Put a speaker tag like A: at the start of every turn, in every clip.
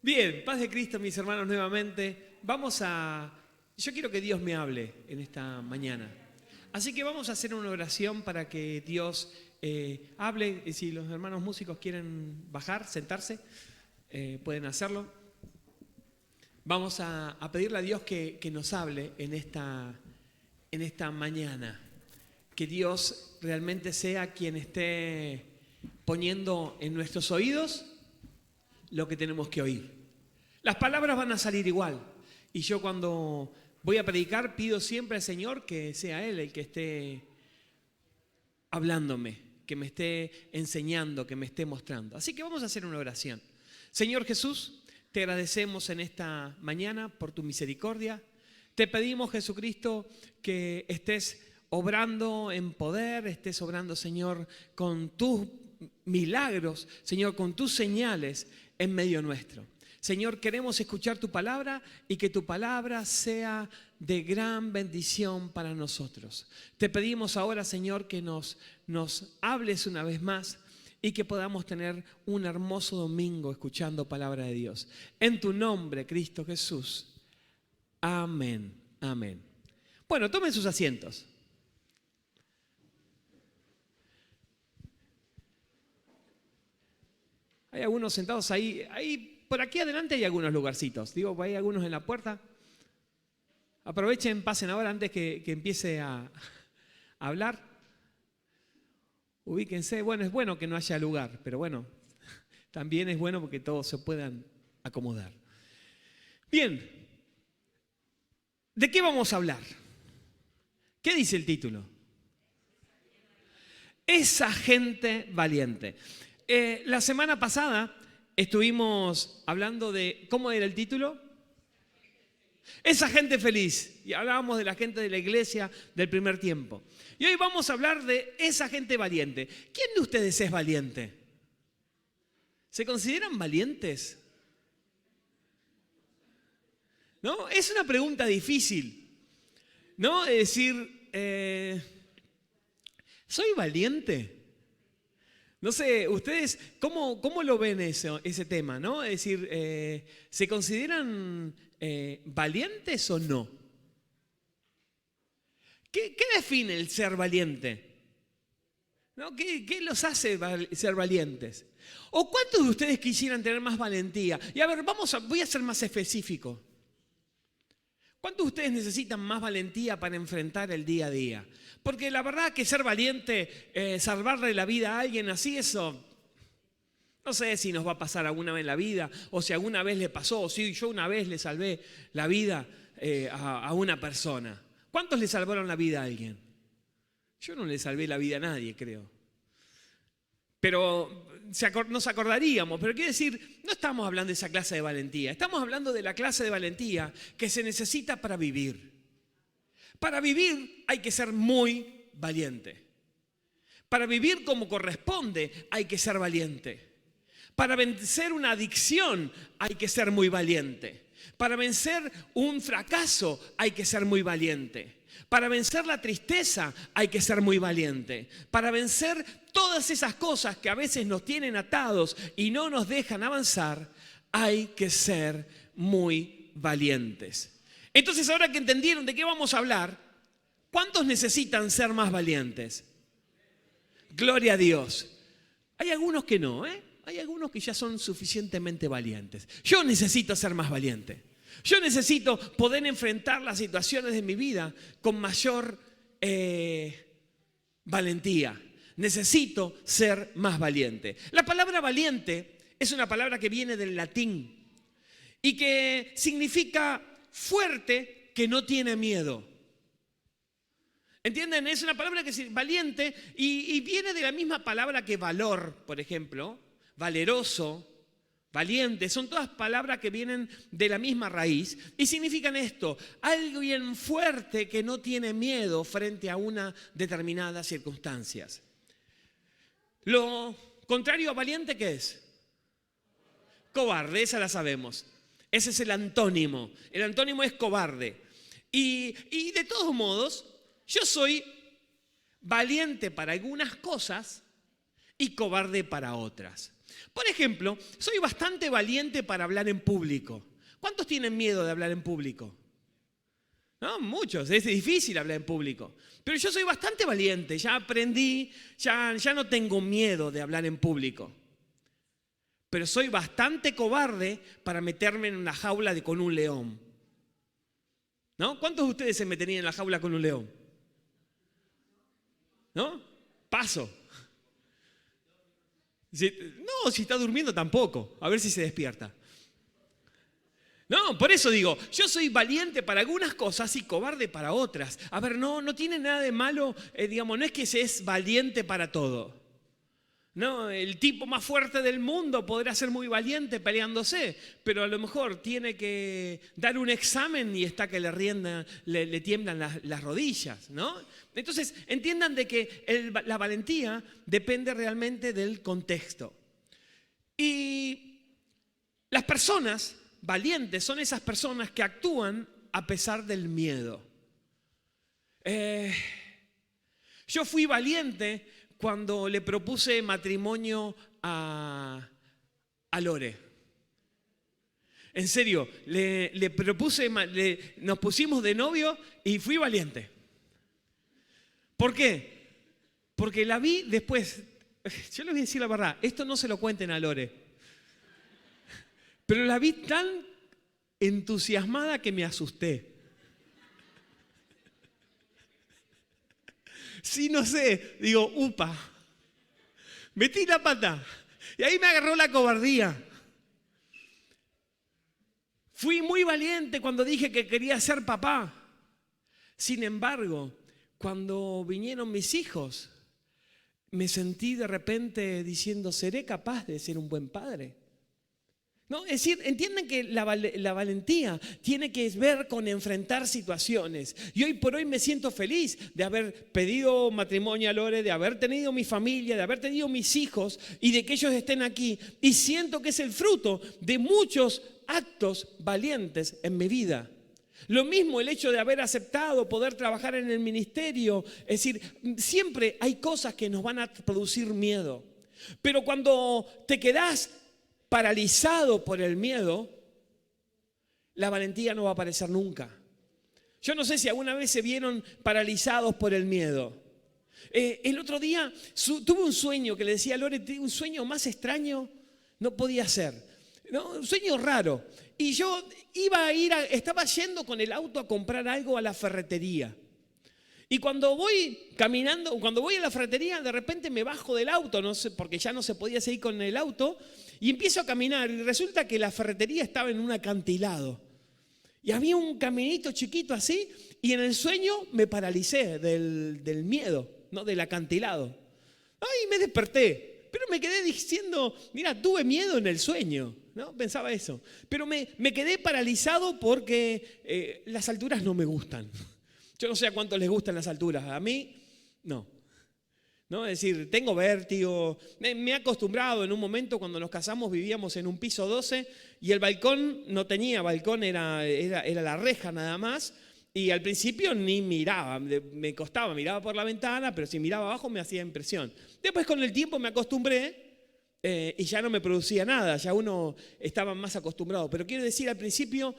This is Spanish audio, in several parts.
A: Bien, paz de Cristo, mis hermanos, nuevamente. Yo quiero que Dios me hable en esta mañana. Así que vamos a hacer una oración para que Dios hable. Si los hermanos músicos quieren bajar, sentarse, pueden hacerlo. Vamos a pedirle a Dios que nos hable en esta mañana. Que Dios realmente sea quien esté poniendo en nuestros oídos lo que tenemos que oír. Las palabras van a salir igual. Y yo cuando voy a predicar pido siempre al Señor que sea Él el que esté hablándome, que me esté enseñando, que me esté mostrando. Así que vamos a hacer una oración. Señor Jesús, te agradecemos en esta mañana por tu misericordia. Te pedimos, Jesucristo, que estés obrando en poder, estés obrando, Señor, con tus milagros, Señor, con tus señales en medio nuestro. Señor, queremos escuchar tu palabra y que tu palabra sea de gran bendición para nosotros. Te pedimos ahora, Señor, que nos hables una vez más y que podamos tener un hermoso domingo escuchando palabra de Dios. En tu nombre, Cristo Jesús. Amén. Amén. Bueno, tomen sus asientos. Hay algunos sentados ahí, por aquí adelante hay algunos lugarcitos. Digo, hay algunos en la puerta. Aprovechen, pasen ahora antes que empiece a hablar. Ubíquense. Bueno, es bueno que no haya lugar, pero bueno, también es bueno porque todos se puedan acomodar. Bien, ¿de qué vamos a hablar? ¿Qué dice el título? Esa gente valiente. La semana pasada estuvimos hablando de, ¿cómo era el título? Esa gente feliz. Y hablábamos de la gente de la iglesia del primer tiempo. Y hoy vamos a hablar de esa gente valiente. ¿Quién de ustedes es valiente? ¿Se consideran valientes? ¿No? Es una pregunta difícil, ¿no? Es decir, ¿soy valiente? No sé, ustedes, ¿cómo lo ven ese tema, ¿no? Es decir, ¿se consideran valientes o no? ¿Qué define el ser valiente? ¿No? ¿Qué los hace ser valientes? ¿O cuántos de ustedes quisieran tener más valentía? Y a ver, voy a ser más específico. ¿Cuántos de ustedes necesitan más valentía para enfrentar el día a día? Porque la verdad que ser valiente, salvarle la vida a alguien así, eso, no sé si nos va a pasar alguna vez en la vida, o si alguna vez le pasó, o si yo una vez le salvé la vida a una persona. ¿Cuántos le salvaron la vida a alguien? Yo no le salvé la vida a nadie, creo. Pero nos acordaríamos, pero quiere decir, no estamos hablando de esa clase de valentía, estamos hablando de la clase de valentía que se necesita para vivir. Para vivir hay que ser muy valiente. Para vivir como corresponde hay que ser valiente. Para vencer una adicción hay que ser muy valiente. Para vencer un fracaso hay que ser muy valiente. Para vencer la tristeza hay que ser muy valiente. Para vencer todas esas cosas que a veces nos tienen atados y no nos dejan avanzar, hay que ser muy valientes. Entonces, ahora que entendieron de qué vamos a hablar, ¿cuántos necesitan ser más valientes? Gloria a Dios. Hay algunos que no, ¿eh? Hay algunos que ya son suficientemente valientes. Yo necesito ser más valiente. Yo necesito poder enfrentar las situaciones de mi vida con mayor valentía. Necesito ser más valiente. La palabra valiente es una palabra que viene del latín y que significa fuerte que no tiene miedo. ¿Entienden? Es una palabra que es valiente y viene de la misma palabra que valor, por ejemplo, valeroso, valiente. Son todas palabras que vienen de la misma raíz y significan esto: alguien fuerte que no tiene miedo frente a una determinadas circunstancias. Lo contrario a valiente, ¿qué es? Cobarde, esa la sabemos. Ese es el antónimo. El antónimo es cobarde. Y de todos modos, yo soy valiente para algunas cosas y cobarde para otras. Por ejemplo, soy bastante valiente para hablar en público. ¿Cuántos tienen miedo de hablar en público? No, muchos, es difícil hablar en público. Pero yo soy bastante valiente, ya aprendí, ya no tengo miedo de hablar en público. Pero soy bastante cobarde para meterme en una jaula con un león. ¿No? ¿Cuántos de ustedes se meterían en la jaula con un león? ¿No? Paso. No, si está durmiendo tampoco. A ver si se despierta. No, por eso digo, yo soy valiente para algunas cosas y cobarde para otras. A ver, no tiene nada de malo, digamos, no es que se es valiente para todo. No, el tipo más fuerte del mundo podrá ser muy valiente peleándose, pero a lo mejor tiene que dar un examen y está que le tiemblan las rodillas, ¿no? Entonces, entiendan de que la valentía depende realmente del contexto. Y las personas valientes son esas personas que actúan a pesar del miedo. Yo fui valiente cuando le propuse matrimonio a Lore. En serio, le propuse, nos pusimos de novio y fui valiente. ¿Por qué? Porque la vi después. Yo les voy a decir la verdad, esto no se lo cuenten a Lore. Pero la vi tan entusiasmada que me asusté. Sí, no sé, digo, upa, metí la pata y ahí me agarró la cobardía. Fui muy valiente cuando dije que quería ser papá. Sin embargo, cuando vinieron mis hijos, me sentí de repente diciendo, ¿seré capaz de ser un buen padre? ¿No? Es decir, entienden que la valentía tiene que ver con enfrentar situaciones. Y hoy por hoy me siento feliz de haber pedido matrimonio a Lore, de haber tenido mi familia, de haber tenido mis hijos y de que ellos estén aquí. Y siento que es el fruto de muchos actos valientes en mi vida. Lo mismo el hecho de haber aceptado poder trabajar en el ministerio. Es decir, siempre hay cosas que nos van a producir miedo. Pero cuando te quedás paralizado por el miedo, la valentía no va a aparecer nunca. Yo no sé si alguna vez se vieron paralizados por el miedo. El otro día tuve un sueño que le decía a Lore, un sueño más extraño no podía ser, ¿no? Un sueño raro. Y yo estaba yendo con el auto a comprar algo a la ferretería. Y cuando voy caminando, cuando voy a la ferretería, de repente me bajo del auto, no sé, porque ya no se podía seguir con el auto, y empiezo a caminar. Y resulta que la ferretería estaba en un acantilado. Y había un caminito chiquito así, y en el sueño me paralicé del miedo, ¿no? Del acantilado. Ay, me desperté, pero me quedé diciendo, mira, tuve miedo en el sueño, ¿no? Pensaba eso. Pero me quedé paralizado porque las alturas no me gustan. Yo no sé a cuántos les gustan las alturas, a mí no. ¿No? Es decir, tengo vértigo, me he acostumbrado. En un momento cuando nos casamos vivíamos en un piso 12 y el balcón no tenía balcón, era la reja nada más. Y al principio ni miraba, me costaba, miraba por la ventana, pero si miraba abajo me hacía impresión. Después con el tiempo me acostumbré y ya no me producía nada, ya uno estaba más acostumbrado. Pero quiero decir, al principio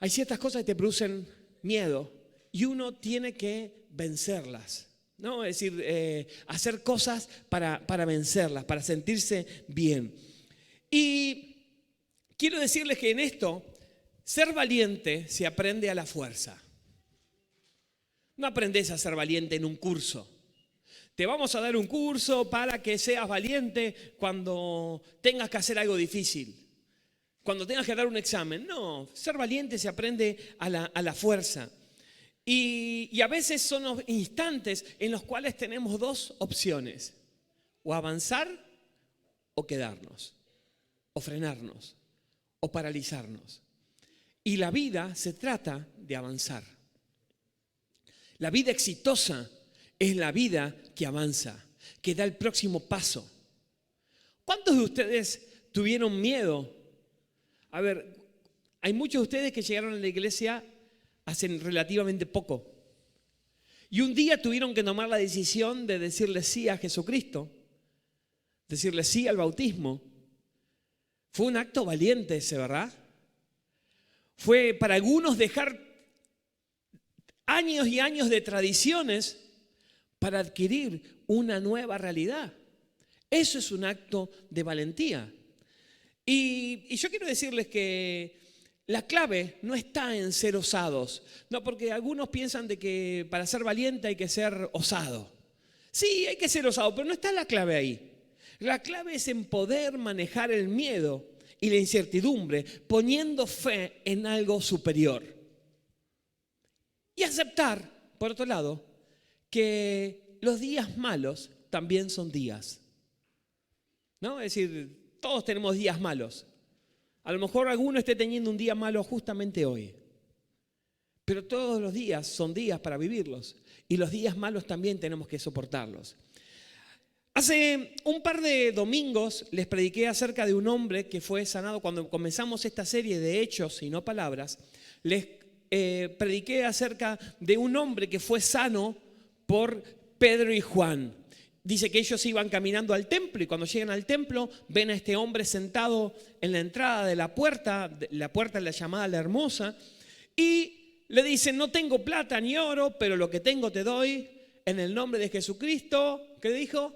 A: hay ciertas cosas que te producen miedo y uno tiene que vencerlas, ¿no? Es decir, hacer cosas para vencerlas, para sentirse bien. Y quiero decirles que en esto, ser valiente se aprende a la fuerza. No aprendes a ser valiente en un curso. Te vamos a dar un curso para que seas valiente cuando tengas que hacer algo difícil, cuando tengas que dar un examen. No, ser valiente se aprende a la fuerza. Y a veces son los instantes en los cuales tenemos dos opciones: o avanzar o quedarnos, o frenarnos, o paralizarnos. Y la vida se trata de avanzar. La vida exitosa es la vida que avanza, que da el próximo paso. ¿Cuántos de ustedes tuvieron miedo? A ver, hay muchos de ustedes que llegaron a la iglesia hace relativamente poco. Y un día tuvieron que tomar la decisión de decirle sí a Jesucristo. decirle sí al bautismo. Fue un acto valiente ese, ¿verdad? Fue para algunos dejar años y años de tradiciones para adquirir una nueva realidad. Eso es un acto de valentía. Y yo quiero decirles que la clave no está en ser osados. No, porque algunos piensan de que para ser valiente hay que ser osado. Sí, hay que ser osado, pero no está la clave ahí. La clave es en poder manejar el miedo y la incertidumbre, poniendo fe en algo superior. Y aceptar, por otro lado, que los días malos también son días. ¿No? Es decir, todos tenemos días malos. A lo mejor alguno esté teniendo un día malo justamente hoy. Pero todos los días son días para vivirlos. Y los días malos también tenemos que soportarlos. Hace un par de domingos les prediqué acerca de un hombre que fue sanado. Cuando comenzamos esta serie de hechos y no palabras, les prediqué acerca de un hombre que fue sano por Pedro y Juan. Dice que ellos iban caminando al templo y cuando llegan al templo ven a este hombre sentado en la entrada de la puerta es la llamada La Hermosa, y le dicen: no tengo plata ni oro, pero lo que tengo te doy, en el nombre de Jesucristo. ¿Qué le dijo?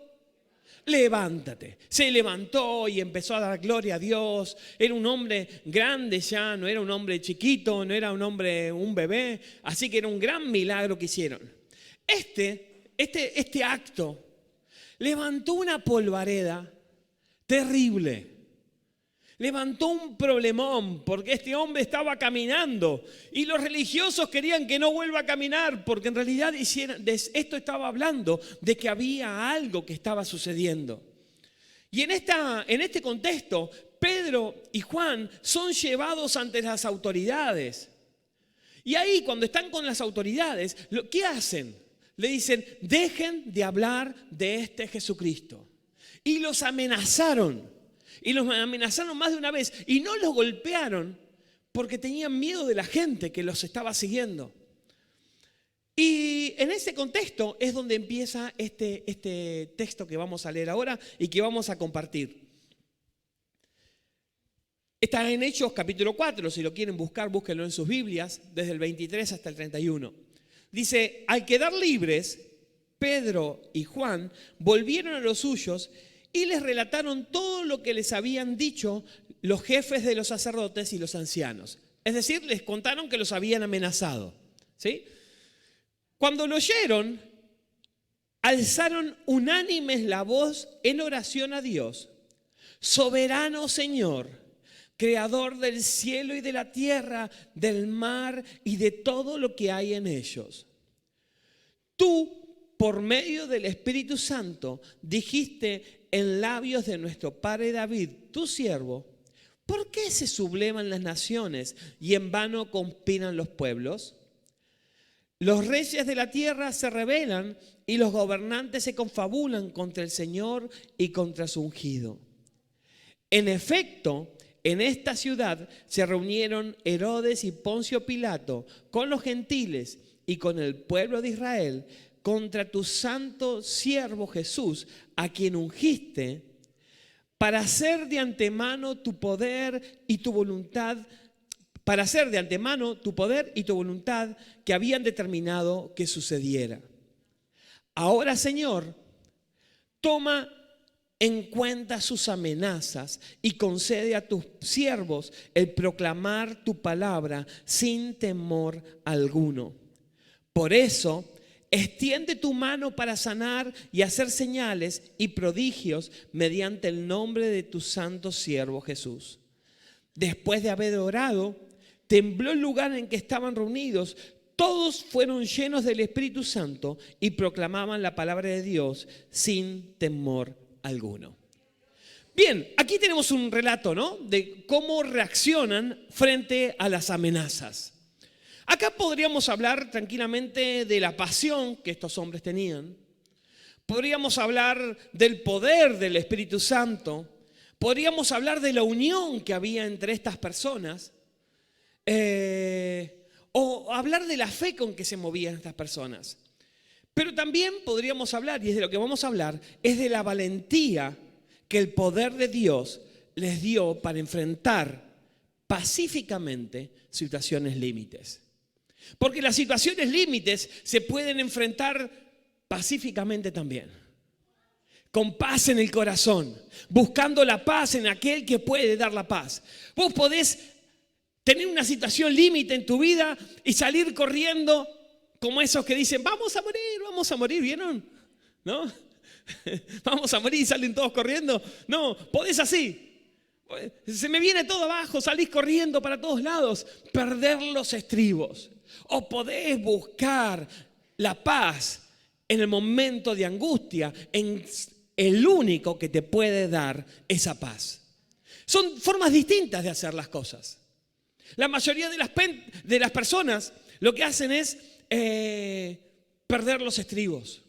A: Levántate. Se levantó y empezó a dar gloria a Dios. Era un hombre grande ya, no era un hombre chiquito, no era un bebé, así que era un gran milagro que hicieron. Este acto levantó una polvareda terrible. Levantó un problemón porque este hombre estaba caminando y los religiosos querían que no vuelva a caminar porque en realidad esto estaba hablando de que había algo que estaba sucediendo. Y en este contexto, Pedro y Juan son llevados ante las autoridades. Y ahí, cuando están con las autoridades, ¿qué hacen? Le dicen: dejen de hablar de este Jesucristo. Y los amenazaron. Y los amenazaron más de una vez. Y no los golpearon porque tenían miedo de la gente que los estaba siguiendo. Y en ese contexto es donde empieza este texto que vamos a leer ahora y que vamos a compartir. Está en Hechos capítulo 4. Si lo quieren buscar, búsquenlo en sus Biblias, desde el 23 hasta el 31. Dice: al quedar libres, Pedro y Juan volvieron a los suyos y les relataron todo lo que les habían dicho los jefes de los sacerdotes y los ancianos. Es decir, les contaron que los habían amenazado. ¿Sí? Cuando lo oyeron, alzaron unánimes la voz en oración a Dios. Soberano Señor, Creador del cielo y de la tierra, del mar y de todo lo que hay en ellos. Tú, por medio del Espíritu Santo, dijiste en labios de nuestro padre David, tu siervo: ¿por qué se sublevan las naciones y en vano conspiran los pueblos? Los reyes de la tierra se rebelan y los gobernantes se confabulan contra el Señor y contra su ungido. En efecto, en esta ciudad se reunieron Herodes y Poncio Pilato con los gentiles y con el pueblo de Israel contra tu santo siervo Jesús, a quien ungiste, para hacer de antemano tu poder y tu voluntad, que habían determinado que sucediera. Ahora, Señor, toma en cuenta sus amenazas y concede a tus siervos el proclamar tu palabra sin temor alguno. Por eso, extiende tu mano para sanar y hacer señales y prodigios mediante el nombre de tu santo siervo Jesús. Después de haber orado, tembló el lugar en que estaban reunidos. Todos fueron llenos del Espíritu Santo y proclamaban la palabra de Dios sin temor alguno. Bien, aquí tenemos un relato, ¿no?, de cómo reaccionan frente a las amenazas. Acá podríamos hablar tranquilamente de la pasión que estos hombres tenían. Podríamos hablar del poder del Espíritu Santo. Podríamos hablar de la unión que había entre estas personas. O hablar de la fe con que se movían estas personas. Pero también podríamos hablar, y es de lo que vamos a hablar, es de la valentía que el poder de Dios les dio para enfrentar pacíficamente situaciones límites. Porque las situaciones límites se pueden enfrentar pacíficamente también. Con paz en el corazón, buscando la paz en aquel que puede dar la paz. Vos podés tener una situación límite en tu vida y salir corriendo como esos que dicen, vamos a morir, ¿vieron? ¿No? Vamos a morir y salen todos corriendo. No, podés así. Se me viene todo abajo, salís corriendo para todos lados, perder los estribos. O podés buscar la paz en el momento de angustia, en el único que te puede dar esa paz. Son formas distintas de hacer las cosas. La mayoría de las personas lo que hacen es perder los estribos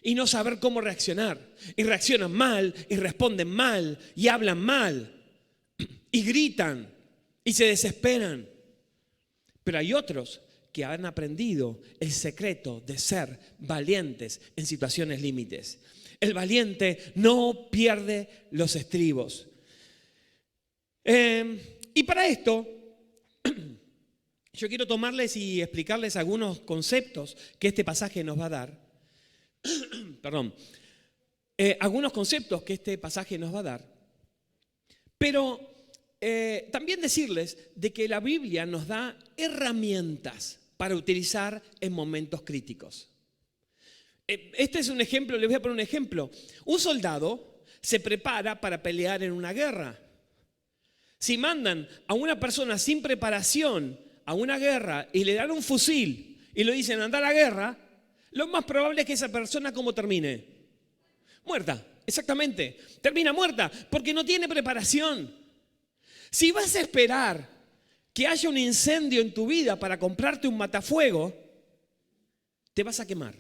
A: y no saber cómo reaccionar. Y reaccionan mal, y responden mal, y hablan mal, y gritan, y se desesperan. Pero hay otros que han aprendido el secreto de ser valientes en situaciones límites. El valiente no pierde los estribos. Y para esto, yo quiero tomarles y explicarles algunos conceptos que este pasaje nos va a dar. Perdón. Algunos conceptos que este pasaje nos va a dar. Pero también decirles de que la Biblia nos da herramientas para utilizar en momentos críticos. Este es un ejemplo, les voy a poner un ejemplo. Un soldado se prepara para pelear en una guerra. Si mandan a una persona sin preparación a una guerra y le dan un fusil y le dicen anda a la guerra, lo más probable es que esa persona, ¿cómo termine? Muerta, exactamente. Termina muerta porque no tiene preparación. Si vas a esperar que haya un incendio en tu vida para comprarte un matafuego, te vas a quemar.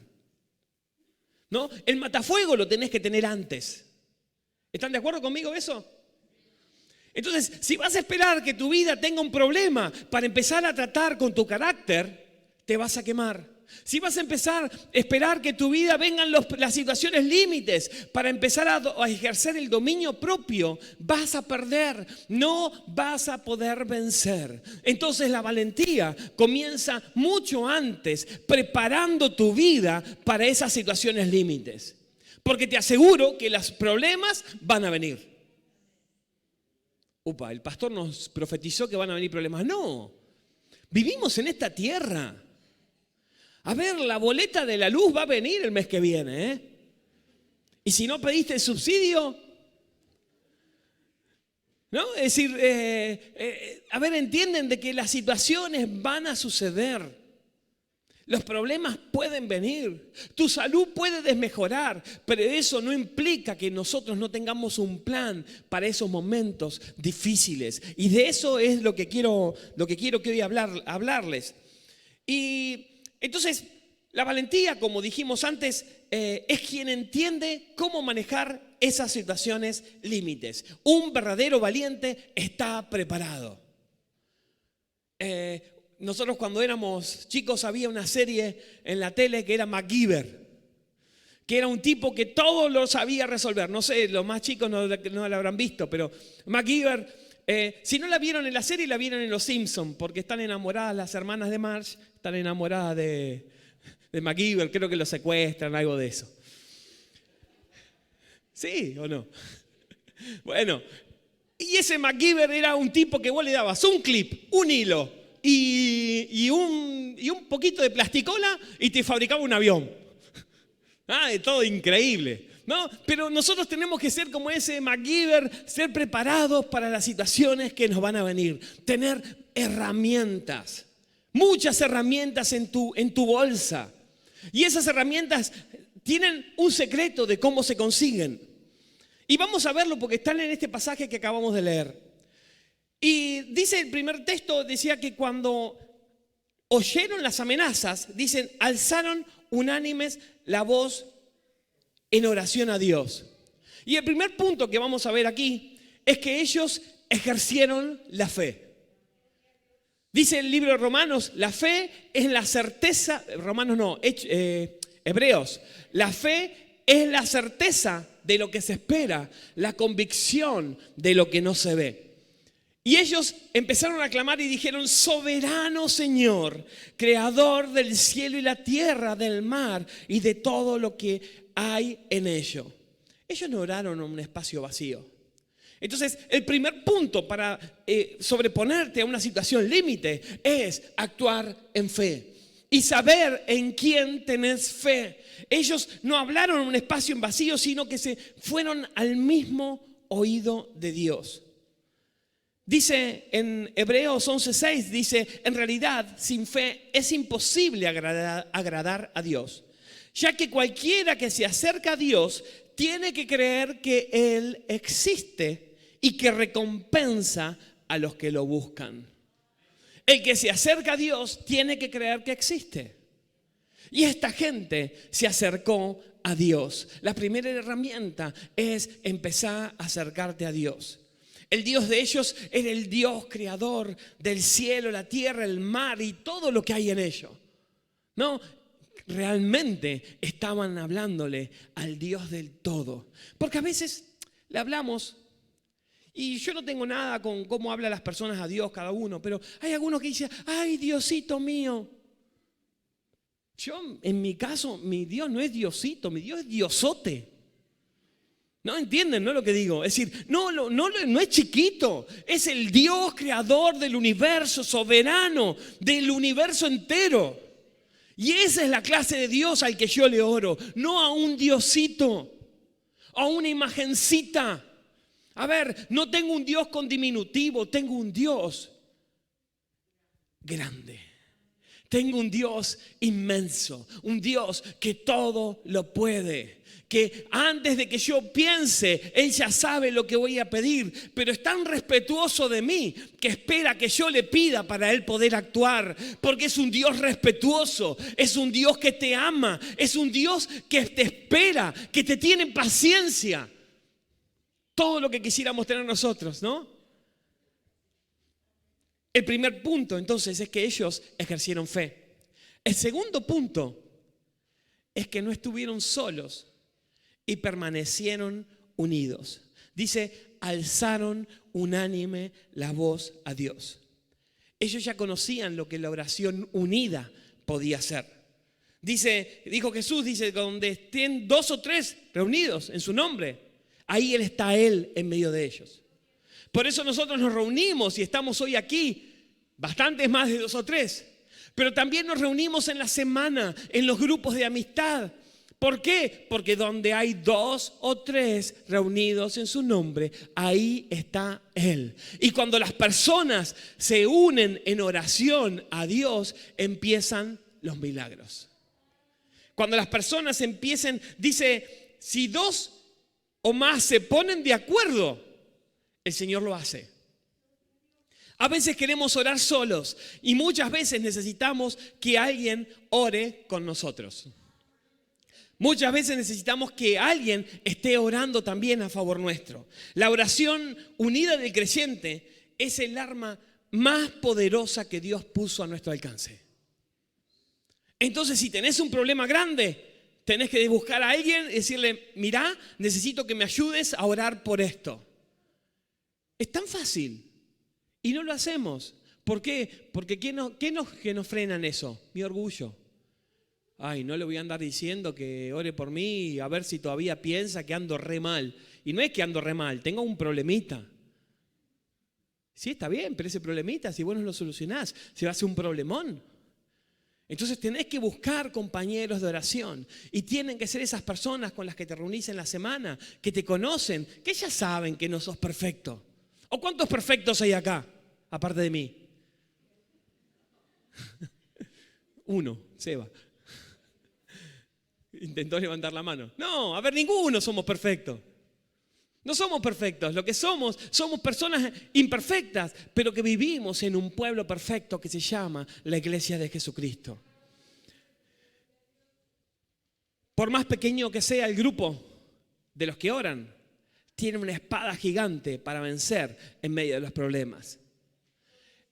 A: ¿No? El matafuego lo tenés que tener antes. ¿Están de acuerdo conmigo eso? Entonces, si vas a esperar que tu vida tenga un problema para empezar a tratar con tu carácter, te vas a quemar. Si vas a esperar que tu vida vengan las situaciones límites para empezar a ejercer el dominio propio, vas a perder, no vas a poder vencer. Entonces la valentía comienza mucho antes, preparando tu vida para esas situaciones límites. Porque te aseguro que los problemas van a venir. El pastor nos profetizó que van a venir problemas. No, vivimos en esta tierra. A ver, la boleta de la luz va a venir el mes que viene, ¿eh? Y si no pediste el subsidio, ¿no? Es decir, a ver, entienden de que las situaciones van a suceder. Los problemas pueden venir. Tu salud puede desmejorar, pero eso no implica que nosotros no tengamos un plan para esos momentos difíciles. Y de eso es lo que quiero que hoy hablarles. Y entonces, la valentía, como dijimos antes, es quien entiende cómo manejar esas situaciones límites. Un verdadero valiente está preparado. Nosotros cuando éramos chicos había una serie en la tele que era MacGyver, que era un tipo que todo lo sabía resolver. No sé, los más chicos no la habrán visto, pero MacGyver, si no la vieron en la serie, la vieron en Los Simpsons, porque están enamoradas las hermanas de Marge, están enamoradas de MacGyver, creo que lo secuestran, algo de eso. ¿Sí o no? Bueno, y ese MacGyver era un tipo que vos le dabas un clip, un hilo y un poquito de plasticola y te fabricaba un avión. Todo increíble, ¿no? Pero nosotros tenemos que ser como ese MacGyver, ser preparados para las situaciones que nos van a venir, tener herramientas. Muchas herramientas en tu bolsa. Y esas herramientas tienen un secreto de cómo se consiguen. Y vamos a verlo porque están en este pasaje que acabamos de leer. Y dice el primer texto, decía que cuando oyeron las amenazas, dicen, alzaron unánimes la voz en oración a Dios. Y el primer punto que vamos a ver aquí es que ellos ejercieron la fe. Dice el libro de Romanos, la fe es la certeza, Hebreos, la fe es la certeza de lo que se espera, la convicción de lo que no se ve. Y ellos empezaron a clamar y dijeron: soberano Señor, creador del cielo y la tierra, del mar y de todo lo que hay en ello. Ellos no oraron en un espacio vacío. Entonces, el primer punto para sobreponerte a una situación límite es actuar en fe y saber en quién tenés fe. Ellos no hablaron en un espacio en vacío, sino que se fueron al mismo oído de Dios. Dice en Hebreos 11:6, dice: en realidad, sin fe es imposible agradar a Dios, ya que cualquiera que se acerca a Dios tiene que creer que Él existe y que recompensa a los que lo buscan. El que se acerca a Dios tiene que creer que existe. Y esta gente se acercó a Dios. La primera herramienta es empezar a acercarte a Dios. El Dios de ellos era el Dios creador del cielo, la tierra, el mar y todo lo que hay en ello. No, realmente estaban hablándole al Dios del todo. Porque a veces le hablamos, y yo no tengo nada con cómo hablan las personas a Dios, cada uno, pero hay algunos que dicen: ay, Diosito mío. Yo, en mi caso, mi Dios no es Diosito, mi Dios es Diosote. ¿No entienden, no, lo que digo? Es decir, no es chiquito, es el Dios creador del universo, soberano del universo entero. Y esa es la clase de Dios al que yo le oro, no a un Diosito, a una imagencita. A ver, no tengo un Dios con diminutivo, tengo un Dios grande. Tengo un Dios inmenso, un Dios que todo lo puede. Que antes de que yo piense, Él ya sabe lo que voy a pedir, pero es tan respetuoso de mí que espera que yo le pida para Él poder actuar, porque es un Dios respetuoso, es un Dios que te ama, es un Dios que te espera, que te tiene paciencia. Todo lo que quisiéramos tener nosotros, ¿no? El primer punto, entonces, es que ellos ejercieron fe. El segundo punto es que no estuvieron solos y permanecieron unidos. Dice: alzaron unánime la voz a Dios. Ellos ya conocían lo que la oración unida podía hacer. Dijo Jesús, donde estén 2 o 3 reunidos en su nombre, ahí está Él en medio de ellos. Por eso nosotros nos reunimos y estamos hoy aquí, bastantes más de 2 o 3. Pero también nos reunimos en la semana, en los grupos de amistad. ¿Por qué? Porque donde hay 2 o 3 reunidos en su nombre, ahí está Él. Y cuando las personas se unen en oración a Dios, empiezan los milagros. Cuando las personas empiecen, dice, si 2 o más se ponen de acuerdo, el Señor lo hace. A veces queremos orar solos y muchas veces necesitamos que alguien ore con nosotros. Muchas veces necesitamos que alguien esté orando también a favor nuestro. La oración unida del creyente es el arma más poderosa que Dios puso a nuestro alcance. Entonces, si tenés un problema grande, tenés que buscar a alguien y decirle: mirá, necesito que me ayudes a orar por esto. Es tan fácil y no lo hacemos. ¿Por qué? Porque ¿qué nos frena en eso? Mi orgullo. Ay, no le voy a andar diciendo que ore por mí a ver si todavía piensa que ando re mal. Y no es que ando re mal, tengo un problemita. Sí, está bien, pero ese problemita, si vos no lo solucionás, se va a hacer un problemón. Entonces tenés que buscar compañeros de oración. Y tienen que ser esas personas con las que te reunís en la semana, que te conocen, que ya saben que no sos perfecto. ¿O cuántos perfectos hay acá, aparte de mí? Uno, Seba. Intentó levantar la mano. No, a ver, ninguno somos perfectos. No somos perfectos. Lo que somos personas imperfectas, pero que vivimos en un pueblo perfecto que se llama la Iglesia de Jesucristo. Por más pequeño que sea el grupo de los que oran, tiene una espada gigante para vencer en medio de los problemas.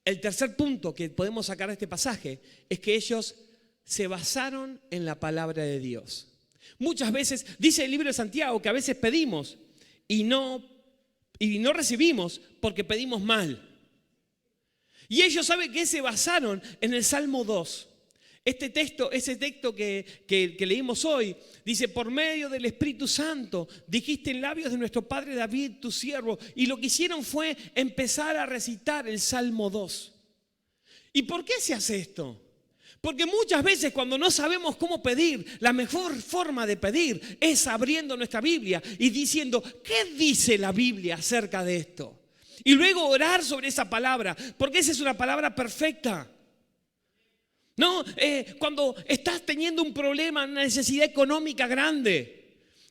A: El tercer punto que podemos sacar de este pasaje es que ellos se basaron en la palabra de Dios. Muchas veces, dice el libro de Santiago, que a veces pedimos y no recibimos porque pedimos mal. Y ellos saben que se basaron en el Salmo 2. Ese texto que leímos hoy, dice, por medio del Espíritu Santo, dijiste en labios de nuestro padre David, tu siervo, y lo que hicieron fue empezar a recitar el Salmo 2. ¿Y por qué se hace esto? Porque muchas veces cuando no sabemos cómo pedir, la mejor forma de pedir es abriendo nuestra Biblia y diciendo, ¿qué dice la Biblia acerca de esto? Y luego orar sobre esa palabra, porque esa es una palabra perfecta. No, cuando estás teniendo un problema, una necesidad económica grande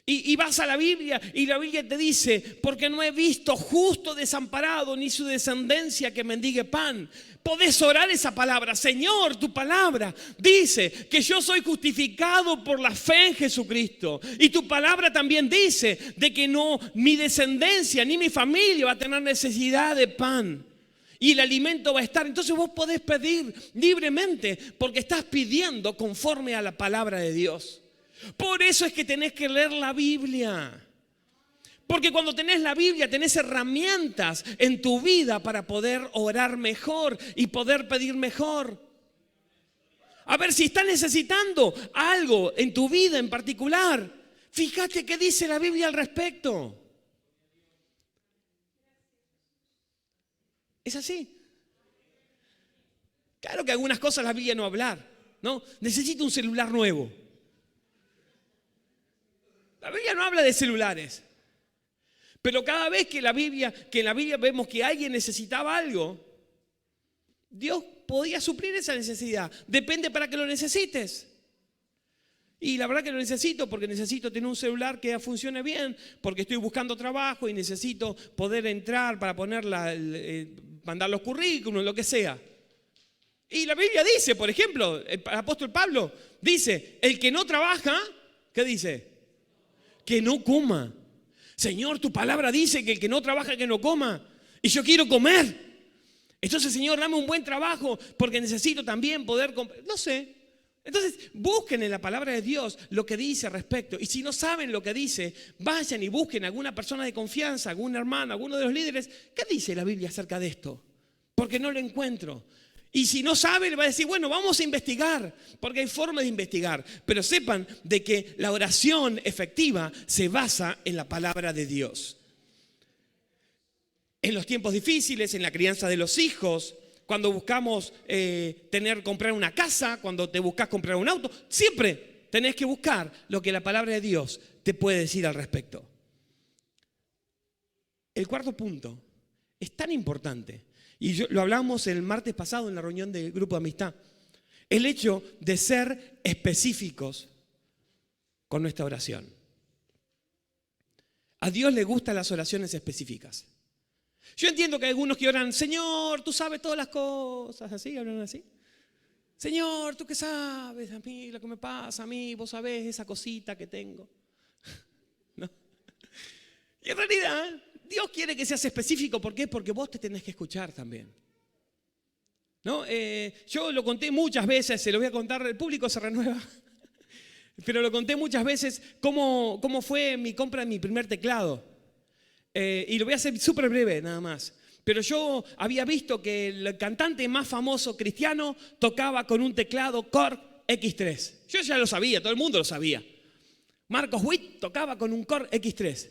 A: y vas a la Biblia y la Biblia te dice, porque no he visto justo desamparado ni su descendencia que mendigue pan. Podés orar esa palabra. Señor, tu palabra dice que yo soy justificado por la fe en Jesucristo. Y tu palabra también dice de que no, mi descendencia ni mi familia va a tener necesidad de pan. Y el alimento va a estar. Entonces vos podés pedir libremente porque estás pidiendo conforme a la palabra de Dios. Por eso es que tenés que leer la Biblia. Porque cuando tenés la Biblia tenés herramientas en tu vida para poder orar mejor y poder pedir mejor. A ver, si estás necesitando algo en tu vida en particular, fíjate qué dice la Biblia al respecto. Es así. Claro que algunas cosas la Biblia no hablar, ¿no? Necesito un celular nuevo. La Biblia no habla de celulares. Pero cada vez que en la Biblia vemos que alguien necesitaba algo, Dios podía suplir esa necesidad. Depende para qué lo necesites. Y la verdad que lo necesito porque necesito tener un celular que funcione bien, porque estoy buscando trabajo y necesito poder entrar para mandar los currículums, lo que sea. Y la Biblia dice, por ejemplo, el apóstol Pablo dice, el que no trabaja, ¿qué dice? Que no coma. Señor, tu palabra dice que el que no trabaja, que no coma. Y yo quiero comer. Entonces, Señor, dame un buen trabajo porque necesito también poder comer. No sé. Entonces, busquen en la palabra de Dios lo que dice al respecto. Y si no saben lo que dice, vayan y busquen a alguna persona de confianza, algún hermano, alguno de los líderes. ¿Qué dice la Biblia acerca de esto? Porque no lo encuentro. Y si no sabe, le va a decir, bueno, vamos a investigar, porque hay formas de investigar. Pero sepan de que la oración efectiva se basa en la palabra de Dios. En los tiempos difíciles, en la crianza de los hijos, cuando buscamos comprar una casa, cuando te buscas comprar un auto, siempre tenés que buscar lo que la palabra de Dios te puede decir al respecto. El cuarto punto es tan importante. Y lo hablamos el martes pasado en la reunión del grupo de amistad. El hecho de ser específicos con nuestra oración. A Dios le gustan las oraciones específicas. Yo entiendo que hay algunos que oran, Señor, tú sabes todas las cosas, así, hablan así. Señor, tú qué sabes a mí, lo que me pasa a mí, vos sabés esa cosita que tengo. ¿No? Y en realidad, Dios quiere que seas específico. ¿Por qué? Porque vos te tenés que escuchar también. ¿No? Yo lo conté muchas veces, se lo voy a contar, el público se renueva. Pero lo conté muchas veces cómo fue mi compra de mi primer teclado. Y lo voy a hacer súper breve nada más. Pero yo había visto que el cantante más famoso cristiano tocaba con un teclado Korg X3. Yo ya lo sabía, todo el mundo lo sabía. Marcos Witt tocaba con un Korg X3.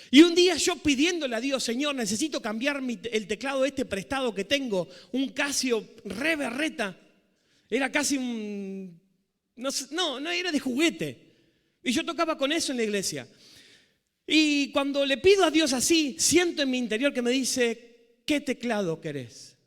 A: Y un día yo pidiéndole a Dios, Señor, necesito cambiar el teclado prestado que tengo, un Casio re berreta. Era casi no era de juguete. Y yo tocaba con eso en la iglesia. Y cuando le pido a Dios así, siento en mi interior que me dice, ¿qué teclado querés?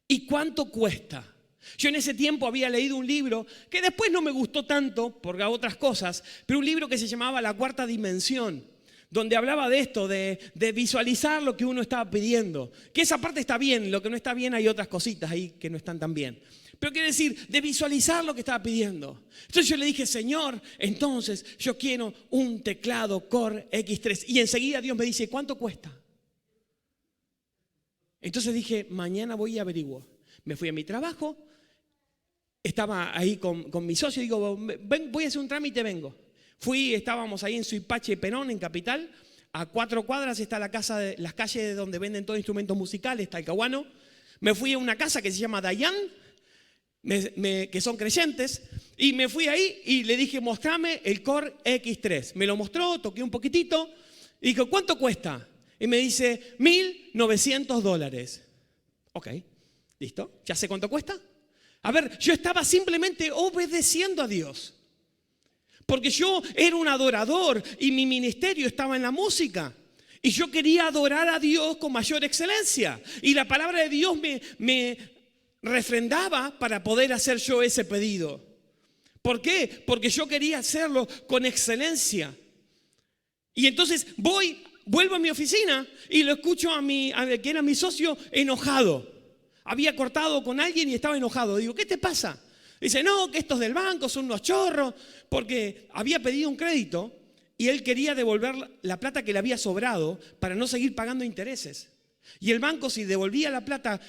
A: ¿Y cuánto cuesta? Yo en ese tiempo había leído un libro que después no me gustó tanto por otras cosas, pero un libro que se llamaba La Cuarta Dimensión, donde hablaba de esto, de visualizar lo que uno estaba pidiendo. Que esa parte está bien, lo que no está bien hay otras cositas ahí que no están tan bien. Pero quiere decir, de visualizar lo que estaba pidiendo. Entonces yo le dije, Señor, entonces yo quiero un teclado Korg X3. Y enseguida Dios me dice, ¿cuánto cuesta? Entonces dije, mañana voy y averiguo. Me fui a mi trabajo, estaba ahí con mi socio y digo, voy a hacer un trámite, vengo. Estábamos ahí en Suipache, Perón, en Capital. A 4 cuadras está las calles donde venden todos instrumentos musicales, Talcahuano. Me fui a una casa que se llama Dayan, que son creyentes, y me fui ahí y le dije, mostrame el Core X3. Me lo mostró, toqué un poquitito, y dijo, ¿cuánto cuesta? Y me dice, $1,900. Ok, listo, ya sé cuánto cuesta. A ver, yo estaba simplemente obedeciendo a Dios. Porque yo era un adorador y mi ministerio estaba en la música. Y yo quería adorar a Dios con mayor excelencia. Y la palabra de Dios me refrendaba para poder hacer yo ese pedido. ¿Por qué? Porque yo quería hacerlo con excelencia. Y entonces vuelvo a mi oficina y lo escucho a que era mi socio, enojado. Había cortado con alguien y estaba enojado. Digo, ¿qué te pasa? Dice, no, que estos del banco son unos chorros, porque había pedido un crédito y él quería devolver la plata que le había sobrado para no seguir pagando intereses. Y el banco, si devolvía la plata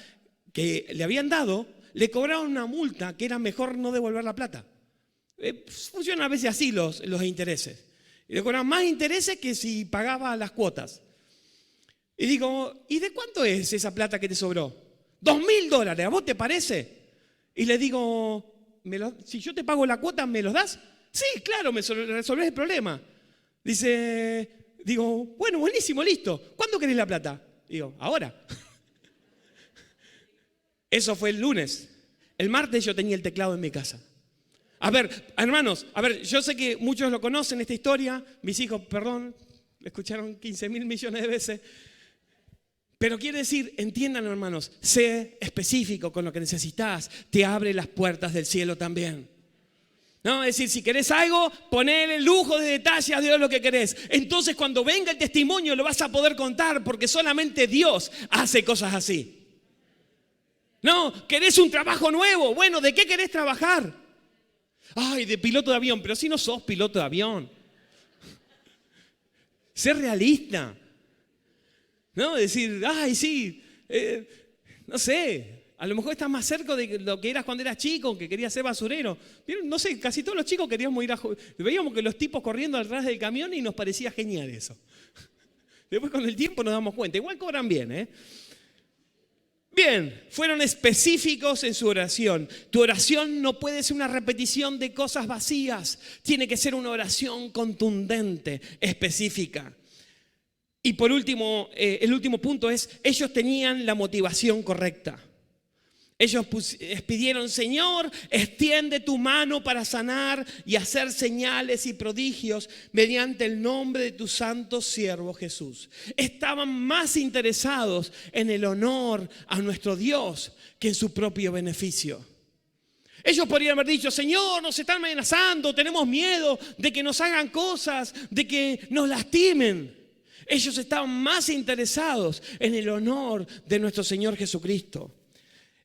A: que le habían dado, le cobraban una multa que era mejor no devolver la plata. Funcionan a veces así los intereses. Y le cobraban más intereses que si pagaba las cuotas. Y digo, ¿y de cuánto es esa plata que te sobró? $2,000, ¿a vos te parece? Y le digo, si yo te pago la cuota, ¿me los das? Sí, claro, me resolvés el problema. Digo, bueno, buenísimo, listo. ¿Cuándo querés la plata? Digo, ahora. Eso fue el lunes. El martes yo tenía el teclado en mi casa. A ver, hermanos, yo sé que muchos lo conocen esta historia. Mis hijos, perdón, lo escucharon 15.000 millones de veces. Pero quiere decir, entiendan, hermanos, sé específico con lo que necesitas, te abre las puertas del cielo también. No, es decir, si querés algo, ponele lujo de detalle a Dios lo que querés. Entonces, cuando venga el testimonio, lo vas a poder contar, porque solamente Dios hace cosas así. No, querés un trabajo nuevo. Bueno, ¿de qué querés trabajar? Ay, de piloto de avión, pero si no sos piloto de avión. Sé realista. ¿No? Decir, ay, sí, no sé, a lo mejor estás más cerca de lo que eras cuando eras chico, que querías ser basurero. No sé, casi todos los chicos queríamos ir veíamos que los tipos corriendo atrás del camión y nos parecía genial eso. Después con el tiempo nos damos cuenta, igual cobran bien, ¿eh? Bien, fueron específicos en su oración. Tu oración no puede ser una repetición de cosas vacías, tiene que ser una oración contundente, específica. Y por último, el último punto es, ellos tenían la motivación correcta. Ellos pidieron, Señor, extiende tu mano para sanar y hacer señales y prodigios mediante el nombre de tu santo siervo Jesús. Estaban más interesados en el honor a nuestro Dios que en su propio beneficio. Ellos podrían haber dicho, Señor, nos están amenazando, tenemos miedo de que nos hagan cosas, de que nos lastimen. Ellos estaban más interesados en el honor de nuestro Señor Jesucristo.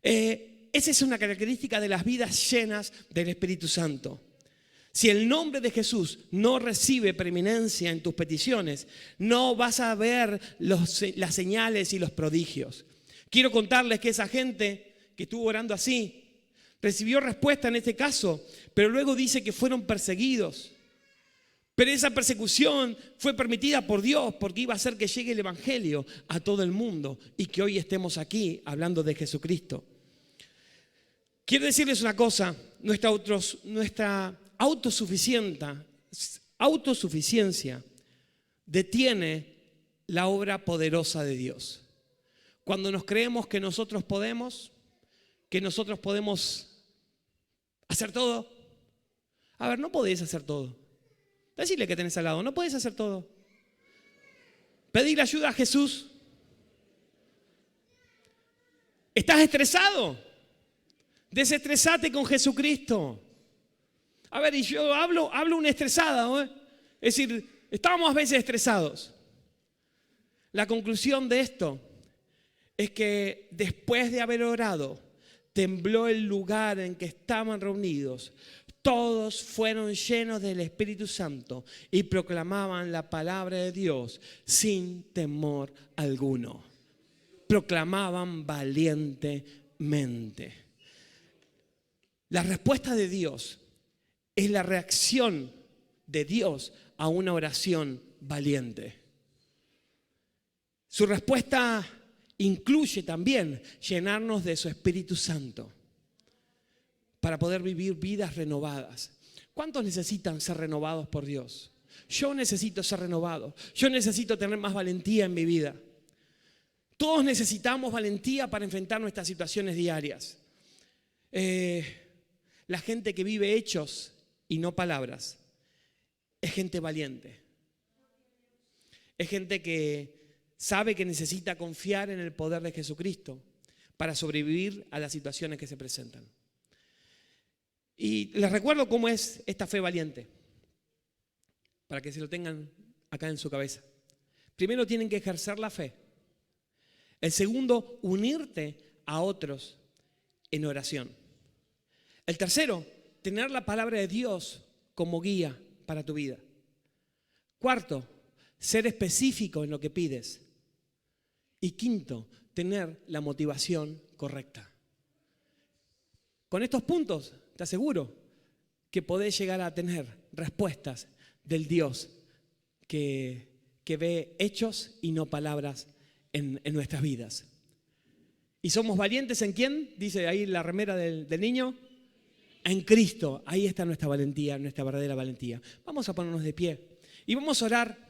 A: Esa es una característica de las vidas llenas del Espíritu Santo. Si el nombre de Jesús no recibe preeminencia en tus peticiones, no vas a ver las señales y los prodigios. Quiero contarles que esa gente que estuvo orando así, recibió respuesta en este caso, pero luego dice que fueron perseguidos. Pero esa persecución fue permitida por Dios porque iba a hacer que llegue el Evangelio a todo el mundo y que hoy estemos aquí hablando de Jesucristo. Quiero decirles una cosa, nuestra autosuficiencia detiene la obra poderosa de Dios. Cuando nos creemos que nosotros podemos hacer todo. A ver, no podés hacer todo. Decirle que tenés al lado, no podés hacer todo. Pedirle ayuda a Jesús. ¿Estás estresado? Desestresate con Jesucristo. A ver, y yo hablo una estresada, ¿no? Es decir, estábamos a veces estresados. La conclusión de esto es que después de haber orado, tembló el lugar en que estaban reunidos. Todos fueron llenos del Espíritu Santo y proclamaban la palabra de Dios sin temor alguno. Proclamaban valientemente. La respuesta de Dios es la reacción de Dios a una oración valiente. Su respuesta incluye también llenarnos de su Espíritu Santo para poder vivir vidas renovadas. ¿Cuántos necesitan ser renovados por Dios? Yo necesito ser renovado. Yo necesito tener más valentía en mi vida. Todos necesitamos valentía para enfrentar nuestras situaciones diarias. La gente que vive hechos y no palabras es gente valiente. Es gente que sabe que necesita confiar en el poder de Jesucristo para sobrevivir a las situaciones que se presentan. Y les recuerdo cómo es esta fe valiente, para que se lo tengan acá en su cabeza. Primero tienen que ejercer la fe. El segundo, unirte a otros en oración. El tercero, tener la palabra de Dios como guía para tu vida. Cuarto, ser específico en lo que pides. Y quinto, tener la motivación correcta. Con estos puntos, te aseguro que podés llegar a tener respuestas del Dios que ve hechos y no palabras en nuestras vidas. ¿Y somos valientes en quién? Dice ahí la remera del niño. En Cristo. Ahí está nuestra valentía, nuestra verdadera valentía. Vamos a ponernos de pie y vamos a orar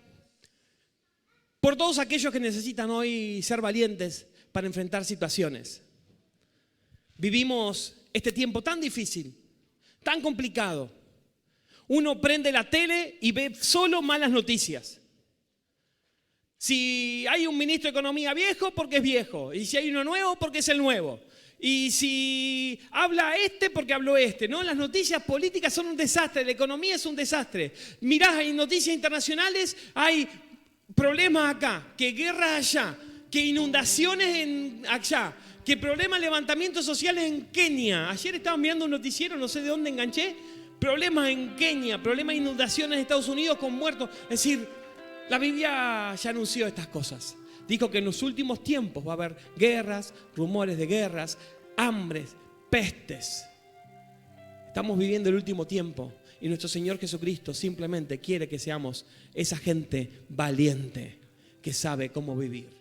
A: por todos aquellos que necesitan hoy ser valientes para enfrentar situaciones. Vivimos este tiempo tan difícil, tan complicado. Uno prende la tele y ve solo malas noticias. Si hay un ministro de Economía viejo, porque es viejo. Y si hay uno nuevo, porque es el nuevo. Y si habla este, porque habló este. ¿No? Las noticias políticas son un desastre, la economía es un desastre. Mirá, en noticias internacionales hay problemas acá, que guerras allá, que inundaciones allá, que problemas de levantamientos sociales en Kenia. Ayer estaba mirando un noticiero, no sé de dónde enganché, problemas en Kenia, problemas de inundaciones en Estados Unidos con muertos. Es decir, la Biblia ya anunció estas cosas. Dijo que en los últimos tiempos va a haber guerras, rumores de guerras, hambres, pestes. Estamos viviendo el último tiempo y nuestro Señor Jesucristo simplemente quiere que seamos esa gente valiente que sabe cómo vivir.